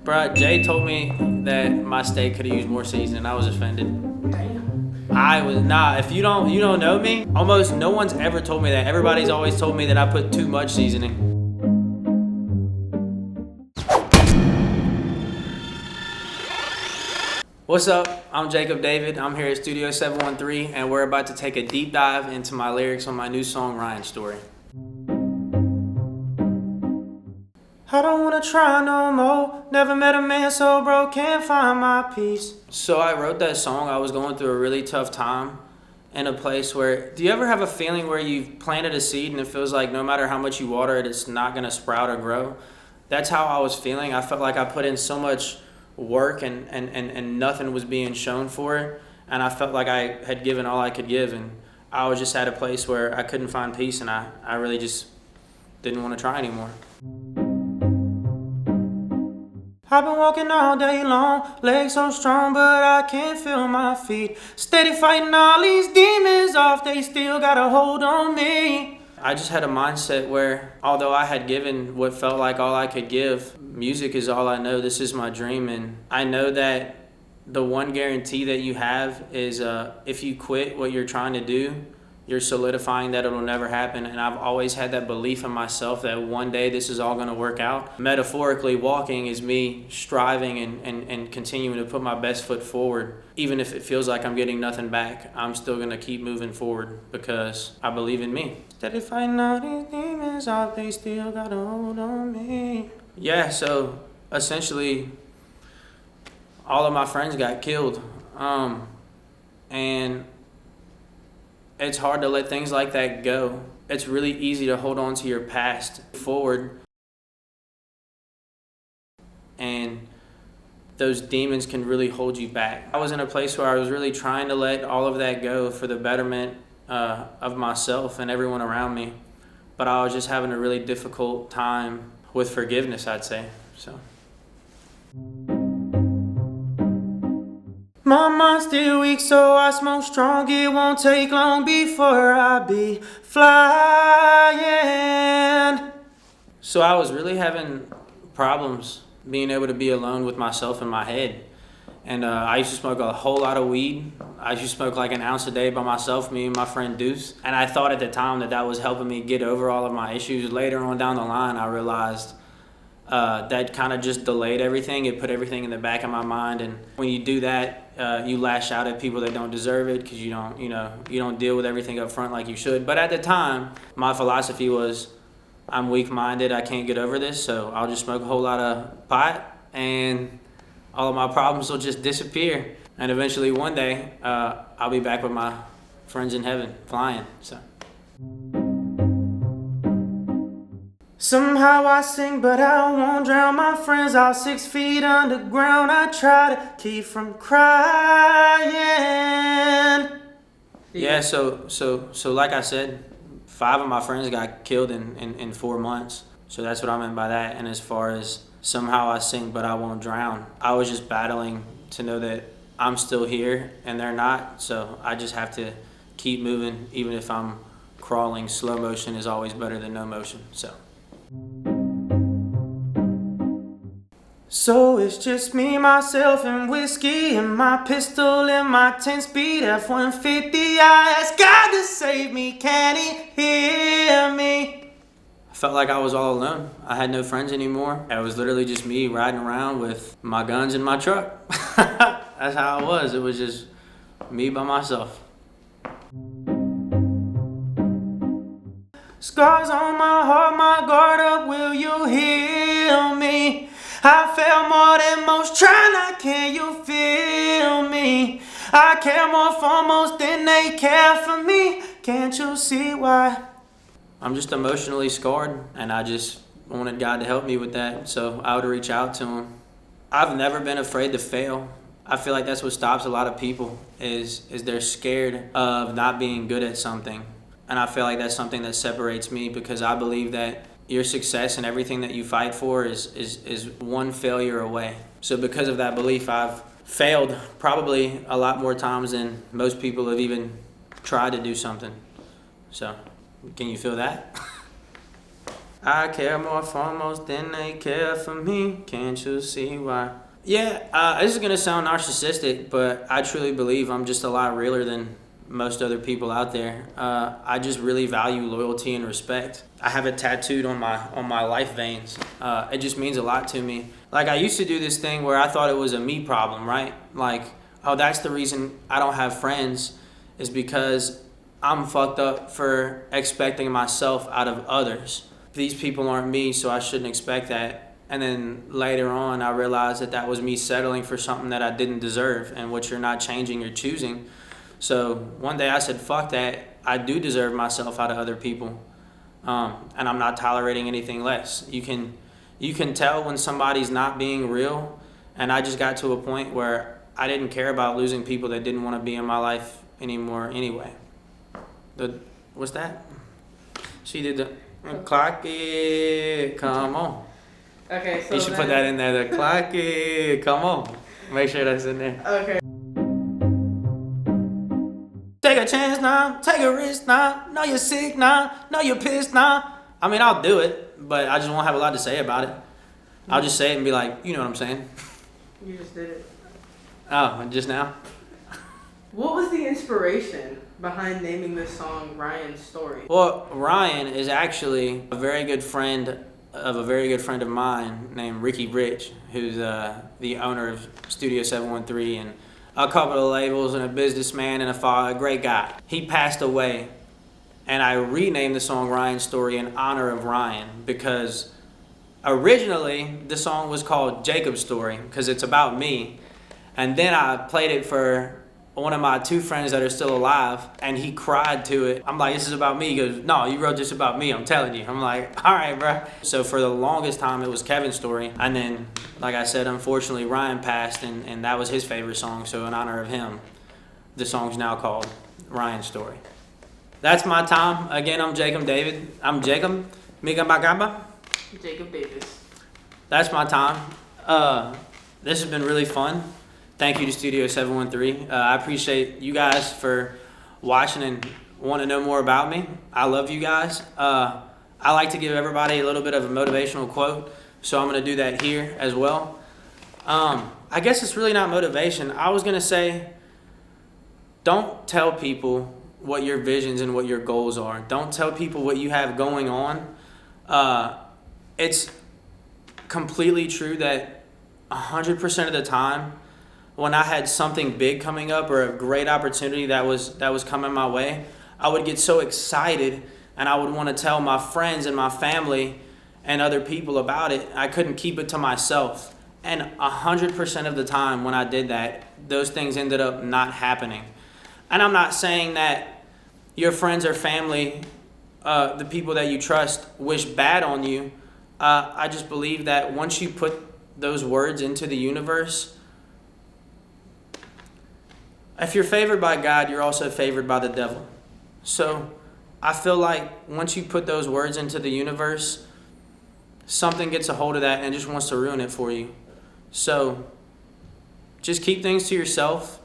Bruh, Jay told me that my steak could have used more seasoning. I was offended. I was nah. If you don't know me, almost no one's ever told me that. Everybody's always told me that I put too much seasoning. What's up? I'm Jacob David. I'm here at Studio 713, and we're about to take a deep dive into my lyrics on my new song, Ryan Story. I don't wanna try no more. Never met a man so broke, can't find my peace. So I wrote that song. I was going through a really tough time in a place where, do you ever have a feeling where you've planted a seed and it feels like no matter how much you water it, it's not gonna sprout or grow? That's how I was feeling. I felt like I put in so much work and nothing was being shown for it. And I felt like I had given all I could give, and I was just at a place where I couldn't find peace, and I really just didn't want to try anymore. I've been walking all day long, legs so strong, but I can't feel my feet. Steady fighting all these demons off, they still got a hold on me. I just had a mindset where, although I had given what felt like all I could give, music is all I know, this is my dream, and I know that the one guarantee that you have is if you quit what you're trying to do, you're solidifying that it'll never happen. And I've always had that belief in myself that one day this is all going to work out. Metaphorically, walking is me striving and continuing to put my best foot forward. Even if it feels like I'm getting nothing back, I'm still going to keep moving forward because I believe in me. Steady fighting all these demons off, they still got a hold on me. Yeah, so essentially all of my friends got killed. And it's hard to let things like that go. It's really easy to hold on to your past forward. And those demons can really hold you back. I was in a place where I was really trying to let all of that go for the betterment of myself and everyone around me. But I was just having a really difficult time with forgiveness, I'd say. So. My mind's still weak, so I smoke strong. It won't take long before I be flying. So I was really having problems being able to be alone with myself in my head. And I used to smoke a whole lot of weed. I used to smoke like an ounce a day by myself, me and my friend Deuce. And I thought at the time that that was helping me get over all of my issues. Later on down the line, I realized that kind of just delayed everything. It put everything in the back of my mind. And when you do that, you lash out at people that don't deserve it because you don't deal with everything up front like you should. But at the time, my philosophy was, I'm weak-minded, I can't get over this, so I'll just smoke a whole lot of pot and all of my problems will just disappear. And eventually one day, I'll be back with my friends in heaven, flying. So. Somehow I sing, but I won't drown my friends out 6 feet underground. I try to keep from crying. Yeah, so like I said, 5 of my friends got killed in 4 months. So that's what I meant by that. And as far as somehow I sing, but I won't drown, I was just battling to know that I'm still here and they're not. So I just have to keep moving, even if I'm crawling. Slow motion is always better than no motion. So it's just me, myself, and whiskey, and my pistol, and my 10-speed F-150. I ask God to save me, can he hear me? I felt like I was all alone. I had no friends anymore. It was literally just me riding around with my guns in my truck. That's how it was. It was just me by myself. Scars on my heart, my guard up, will you heal me? I feel more than most, try not, can you feel me? I care more for most than they care for me. Can't you see why? I'm just emotionally scarred, and I just wanted God to help me with that, so I would reach out to him. I've never been afraid to fail. I feel like that's what stops a lot of people, is they're scared of not being good at something. And I feel like that's something that separates me, because I believe that your success and everything that you fight for is one failure away. So because of that belief, I've failed probably a lot more times than most people have even tried to do something. So, can you feel that? I care more for most than they care for me. Can't you see why? Yeah, this is gonna sound narcissistic, but I truly believe I'm just a lot realer than most other people out there. I just really value loyalty and respect. I have it tattooed on my life veins. It just means a lot to me. Like, I used to do this thing where I thought it was a me problem, right? Like, oh, that's the reason I don't have friends, is because I'm fucked up for expecting myself out of others. These people aren't me, so I shouldn't expect that. And then later on, I realized that that was me settling for something that I didn't deserve, and what you're not changing, you're choosing. So one day I said, fuck that. I do deserve myself out of other people. And I'm not tolerating anything less. You can tell when somebody's not being real. And I just got to a point where I didn't care about losing people that didn't want to be in my life anymore anyway. What's that? She did the clock it, come on. Okay, so you should put that in there. The clock it, come on. Make sure that's in there. Okay. Take a chance now, take a risk now. Know you're sick now, know you're pissed now. I mean, I'll do it, but I just won't have a lot to say about it. I'll just say it and be like, you know what I'm saying? You just did it. Oh, just now? What was the inspiration behind naming this song Ryan's Story? Well, Ryan is actually a very good friend of a very good friend of mine named Ricky Rich, who's the owner of Studio 713 and a couple of labels and a businessman and a great guy. He passed away, and I renamed the song Ryan's Story in honor of Ryan, because originally the song was called Jacob's Story because it's about me, and then I played it for one of my two friends that are still alive, and he cried to it. I'm like, this is about me. He goes, no, you wrote this about me, I'm telling you. I'm like, all right, bro. So for the longest time, it was Kevin's story. And then, like I said, unfortunately, Ryan passed, and that was his favorite song. So in honor of him, the song's now called Ryan's Story. That's my time. Again, I'm Jacob David. I'm Jacob. Mika Magamba. Jacob Davis. That's my time. This has been really fun. Thank you to Studio 713. I appreciate you guys for watching and want to know more about me. I love you guys. I like to give everybody a little bit of a motivational quote, so I'm going to do that here as well. I guess it's really not motivation. I was going to say, don't tell people what your visions and what your goals are. Don't tell people what you have going on. It's completely true that 100% of the time, when I had something big coming up or a great opportunity that was coming my way, I would get so excited and I would want to tell my friends and my family and other people about it. I couldn't keep it to myself. And 100% of the time when I did that, those things ended up not happening. And I'm not saying that your friends or family, the people that you trust, wish bad on you. I just believe that once you put those words into the universe, if you're favored by God, you're also favored by the devil. So I feel like once you put those words into the universe, something gets a hold of that and just wants to ruin it for you. So just keep things to yourself.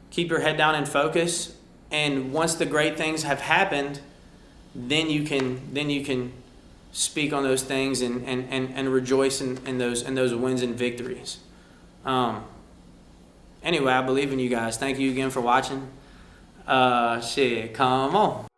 Keep your head down and focus. And once the great things have happened, then you can speak on those things and rejoice in those wins and victories. Anyway, I believe in you guys. Thank you again for watching. Shit, come on.